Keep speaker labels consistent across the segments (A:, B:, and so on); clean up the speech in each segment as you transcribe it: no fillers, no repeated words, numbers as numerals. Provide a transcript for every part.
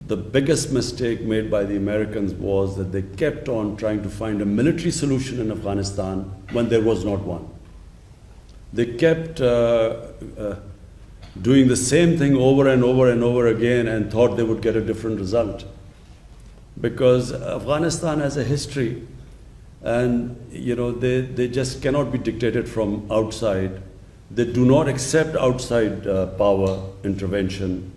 A: the biggest mistake made by the Americans was that they kept on trying to find a military solution in Afghanistan when there was not one. They kept doing the same thing over and over and over again and thought they would get a different result. Because Afghanistan has a history, and they just cannot be dictated from outside. They do not accept outside power intervention.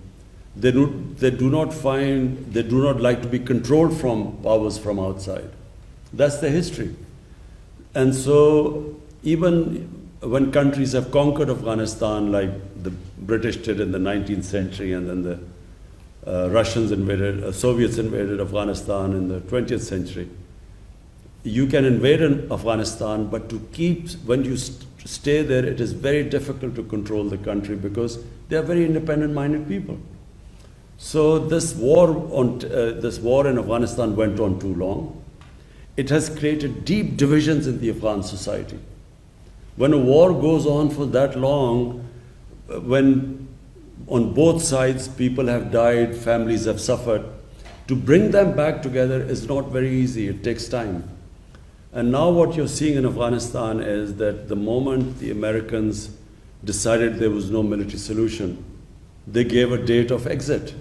A: They do not like to be controlled from powers from outside. That's the history. And so even when countries have conquered Afghanistan, like the British did in the 19th century, and then the Soviets invaded Afghanistan in the 20th century, you can invade Afghanistan, but when you stay there, it is very difficult to control the country because they are very independent-minded people. So this war in Afghanistan went on too long. It has created deep divisions in the Afghan society. When a war goes on for that long, when on both sides people have died, families have suffered, to bring them back together is not very easy. It takes time. And now what you're seeing in Afghanistan is that the moment the Americans decided there was no military solution, they gave a date of exit.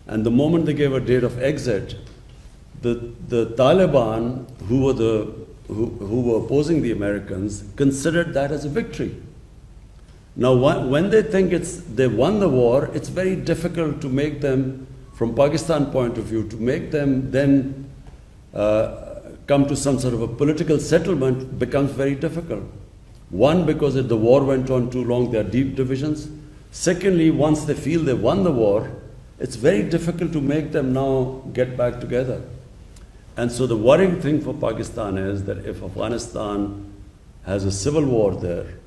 A: And the moment they gave a date of exit, the Taliban, who were opposing the Americans, considered that as a victory. Now, when they think they won the war, it's very difficult to make them, from Pakistan point of view, to make them then come to some sort of a political settlement becomes very difficult. One, because if the war went on too long, there are deep divisions. Secondly, once they feel they won the war, it's very difficult to make them now get back together. And so the worrying thing for Pakistan is that if Afghanistan has a civil war there,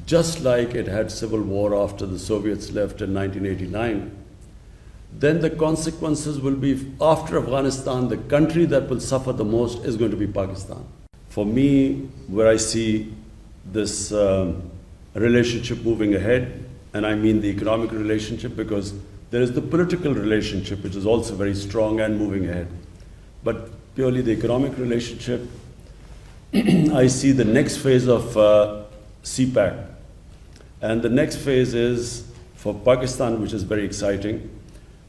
A: just like it had civil war after the Soviets left in 1989, then the consequences will be, after Afghanistan, the country that will suffer the most is going to be Pakistan. For me, where I see this relationship moving ahead, and I mean the economic relationship, because there is the political relationship, which is also very strong and moving ahead. But purely the economic relationship, I see the next phase of CPAC. And the next phase is for Pakistan, which is very exciting.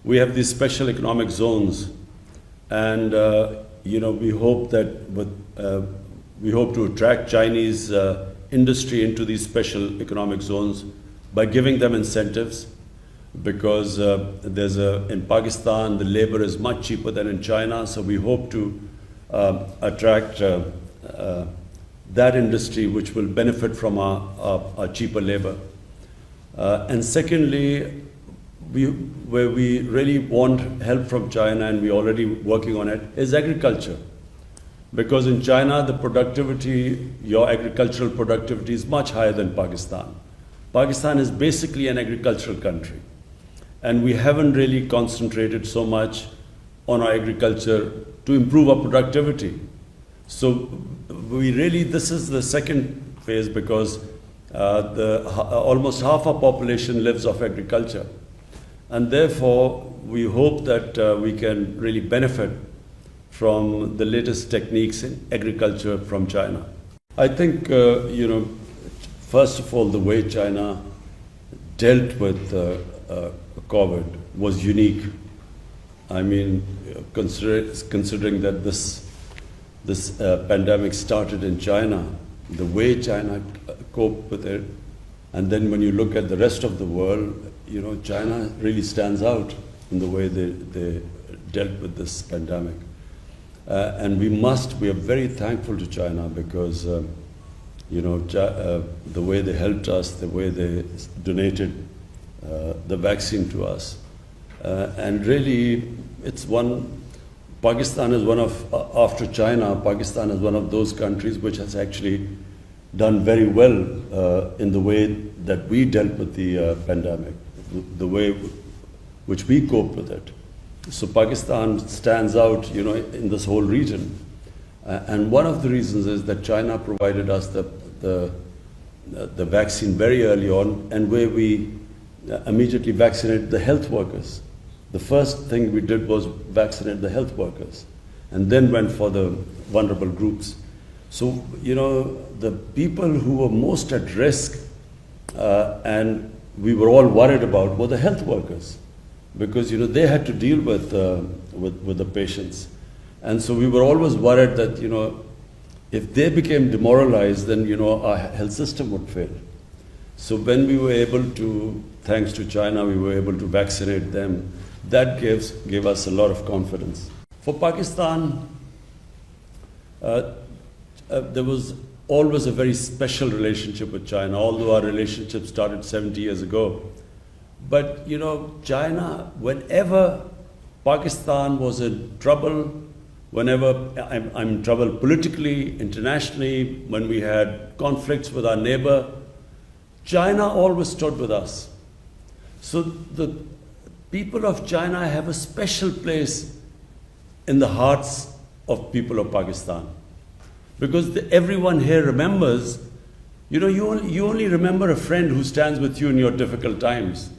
A: We have these special economic zones, and we hope to attract Chinese industry into these special economic zones by giving them incentives, because in Pakistan the labor is much cheaper than in China, so we hope to attract that industry, which will benefit from our cheaper labor. And secondly, where we really want help from China, and we're already working on it, is agriculture. Because in China, the productivity, your agricultural productivity is much higher than Pakistan. Pakistan is basically an agricultural country. And we haven't really concentrated so much on our agriculture to improve our productivity. So this is the second phase, because almost half our population lives off agriculture. And therefore, we hope that we can really benefit from the latest techniques in agriculture from China. I think, first of all, the way China dealt with COVID was unique. I mean, considering that this pandemic started in China, the way China coped with it, and then when you look at the rest of the world, China really stands out in the way they dealt with this pandemic. And we are very thankful to China, because the way they helped us, the way they donated the vaccine to us. And really, Pakistan is after China, Pakistan is one of those countries which has actually done very well in the way that we dealt with the pandemic, the way which we coped with it. So Pakistan stands out, in this whole region. And one of the reasons is that China provided us the vaccine very early on, and where we immediately vaccinated the health workers. the first thing we did was vaccinate the health workers, and then went for the vulnerable groups. So, the people who were most at risk and we were all worried about were the health workers, because, they had to deal with the patients. And so we were always worried that, if they became demoralized, then, our health system would fail. So when we were able to, thanks to China, we were able to vaccinate them, that gave us a lot of confidence. For Pakistan, there was always a very special relationship with China, although our relationship started 70 years ago. But, China, whenever Pakistan was in trouble, whenever I'm in trouble politically, internationally, when we had conflicts with our neighbor, China always stood with us. So the people of China have a special place in the hearts of people of Pakistan. Because everyone here remembers, you only remember a friend who stands with you in your difficult times.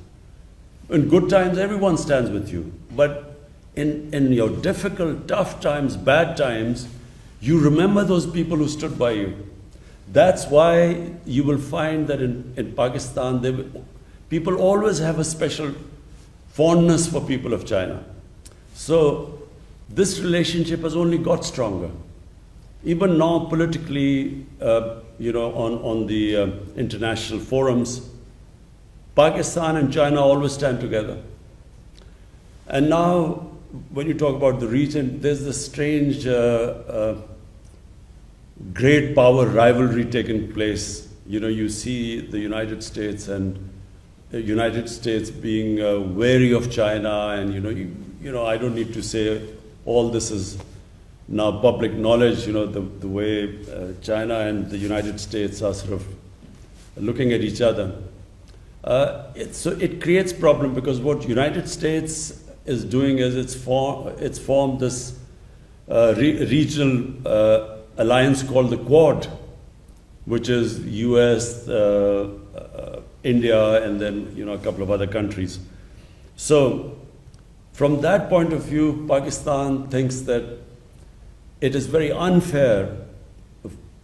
A: In good times, everyone stands with you. But in your difficult, tough times, bad times, you remember those people who stood by you. That's why you will find that in Pakistan, people always have a special fondness for people of China. So this relationship has only got stronger. Even now, politically, on the international forums, Pakistan and China always stand together. And now, when you talk about the region, there's this strange great power rivalry taking place. You see the United States and the United States being wary of China, and I don't need to say all this is now public knowledge. The way China and the United States are sort of looking at each other. So it creates problem, because what United States is doing is it's formed this regional alliance called the Quad, which is US, India, and then a couple of other countries. So from that point of view, Pakistan thinks that it is very unfair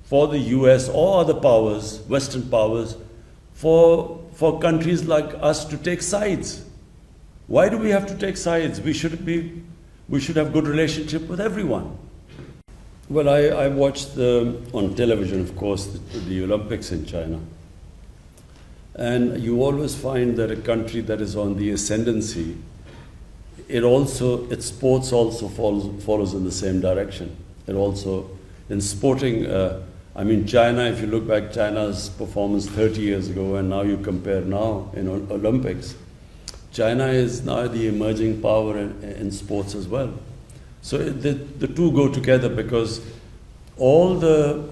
A: for the US or other powers, Western powers, for countries like us to take sides. Why do we have to take sides? We should have good relationship with everyone. Well, I watched on television, of course, the Olympics in China. And you always find that a country that is on the ascendancy, its sports also follows in the same direction. It also, in sporting, China, if you look back, China's performance 30 years ago, and now you compare now in Olympics, China is now the emerging power in sports as well. So the two go together, because all the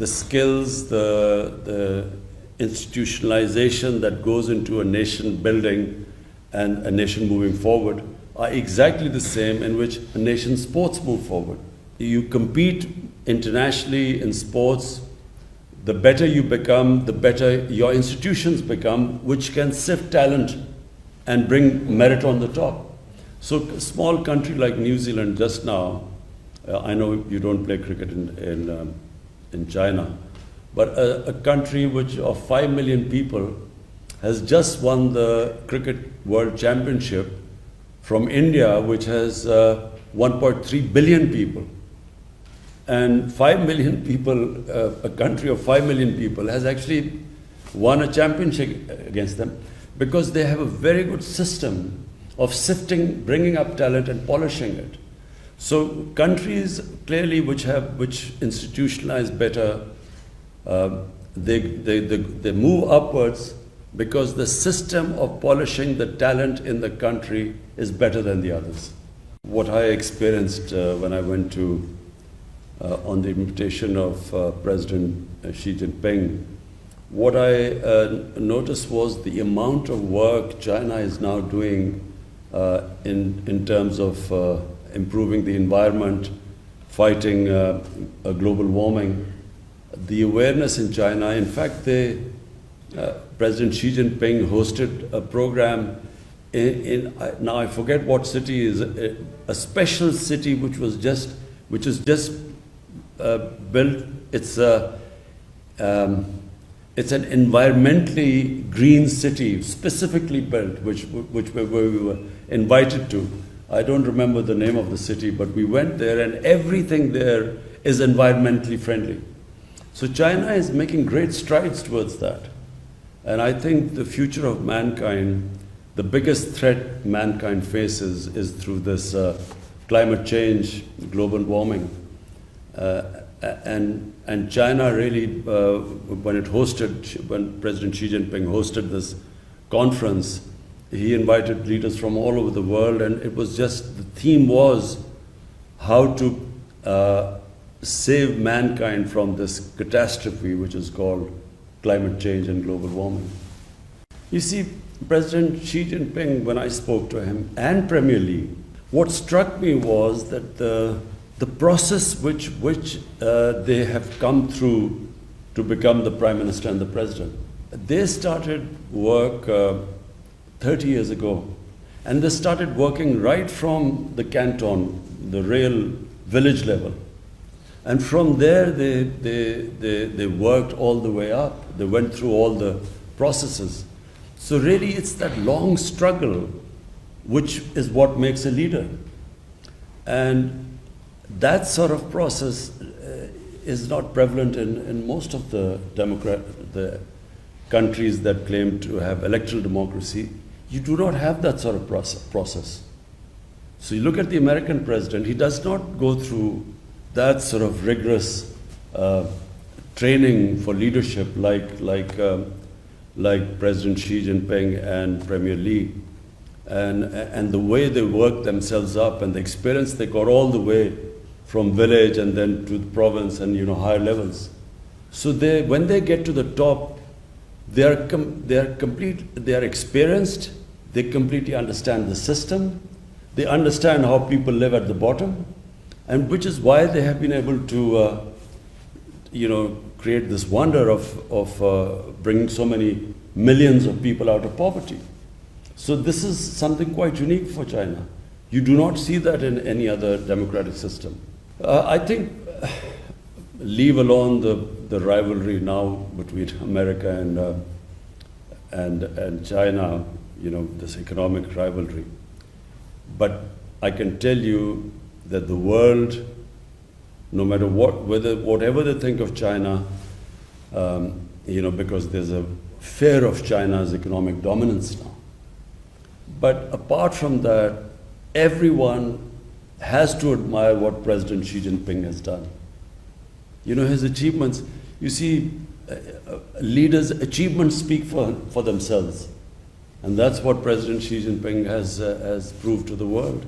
A: skills, the institutionalization that goes into a nation building and a nation moving forward are exactly the same in which a nation's sports move forward. You compete internationally in sports, the better you become, the better your institutions become, which can sift talent and bring merit on the top. So a small country like New Zealand just now, I know you don't play cricket in China, but a country of 5 million people has just won the Cricket World Championship from India, which has 1.3 billion people. And 5 million people, a country of 5 million people has actually won a championship against them, because they have a very good system of sifting, bringing up talent and polishing it. So countries clearly which institutionalize better, they move upwards, because the system of polishing the talent in the country is better than the others. What I experienced when I went to, on the invitation of President Xi Jinping, what I noticed was the amount of work China is now doing in terms of improving the environment, fighting global warming. The awareness in China, in fact, President Xi Jinping hosted a program now I forget what city is, a special city which is just built. It's an environmentally green city, specifically built, which we were invited to. I don't remember the name of the city, but we went there, and everything there is environmentally friendly. So China is making great strides towards that. And I think the future of mankind, the biggest threat mankind faces is through this climate change, global warming. And China really, when President Xi Jinping hosted this conference, he invited leaders from all over the world, and it was just, the theme was how to save mankind from this catastrophe which is called climate change and global warming. You see, President Xi Jinping, when I spoke to him, and Premier Li, what struck me was that the process which they have come through to become the Prime Minister and the President. They started work 30 years ago, and they started working right from the canton, the real village level. And from there, they worked all the way up. They went through all the processes. So really, it's that long struggle which is what makes a leader. And that sort of process is not prevalent in most of the countries that claim to have electoral democracy. You do not have that sort of process. So you look at the American president, he does not go through that sort of rigorous training for leadership like President Xi Jinping and Premier Li. And the way they work themselves up and the experience they got all the way from village and then to the province and higher levels. So when they get to the top, they are experienced, they completely understand the system, they understand how people live at the bottom, and which is why they have been able to create this wonder of bringing so many millions of people out of poverty. So this is something quite unique for China. You do not see that in any other democratic system. I think, leave alone the rivalry now between America and China, this economic rivalry. But I can tell you that the world, no matter whatever they think of China, because there's a fear of China's economic dominance now. But apart from that, everyone has to admire what President Xi Jinping has done. His achievements, you see, leaders' achievements speak for themselves. And that's what President Xi Jinping has proved to the world.